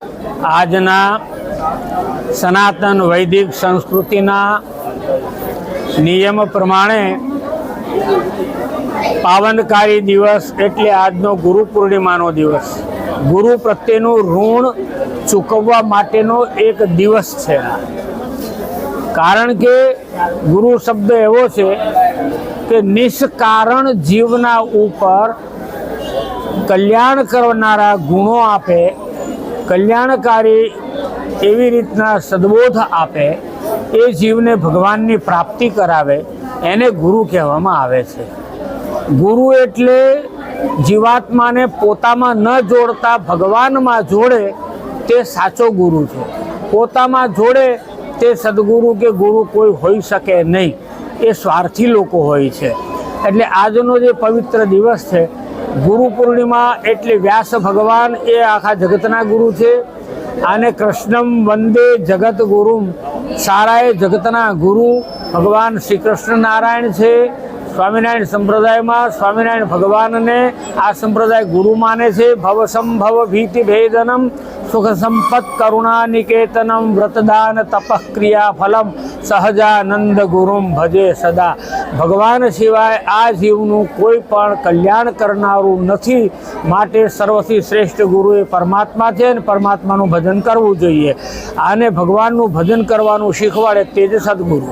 આજના સનાતન વૈદિક સંસ્કૃતિના નિયમ પ્રમાણે પાવનકારી દિવસ એટલે આજનો ગુરુ પૂર્ણિમાનો દિવસ. ગુરુ પ્રત્યેનું ઋણ ચૂકવવા માટેનો એક દિવસ છે. કારણ કે ગુરુ શબ્દ એવો છે કે નિષ્કારણ જીવના ઉપર કલ્યાણ કરનારા ગુણો આપે, કલ્યાણકારી એવી રીતના સદબોધ આપે, એ જીવને ભગવાનની પ્રાપ્તિ કરાવે, એને ગુરુ કહેવામાં આવે છે. ગુરુ એટલે જીવાત્માને પોતામાં ન જોડતા ભગવાનમાં જોડે તે સાચો ગુરુ છે. પોતામાં જોડે તે સદગુરુ કે ગુરુ કોઈ હોઈ શકે નહીં, એ સ્વાર્થી લોકો હોય છે. એટલે આજનો જે પવિત્ર દિવસ છે ગુરુ પૂર્ણિમા, એટલે વ્યાસ ભગવાન એ આખા જગતના ગુરુ છે. આને કૃષ્ણમ વંદે જગત ગુરુમ, સારાએ જગતના ગુરુ ભગવાન શ્રી કૃષ્ણ નારાયણ છે. સ્વામિનારાયણ સંપ્રદાયમાં સ્વામિનારાયણ ભગવાનને આ સંપ્રદાય ગુરુ માને છે. ભવ સંભવ ભીતિ ભેદનમ, સુખ સંપત કરુણા નિકેતનમ, વ્રતદાન તપક્રિયા ફલમ, સહજાનંદ ગુરુમ ભજે સદા. ભગવાન સિવાય આ જીવનું કોઈ પણ કલ્યાણ કરનારું નથી. માટે સર્વથી શ્રેષ્ઠ ગુરુ એ પરમાત્મા છે અને પરમાત્માનું ભજન કરવું જોઈએ. આને ભગવાનનું ભજન કરવાનું શીખવાડે તે જ સદગુરુ.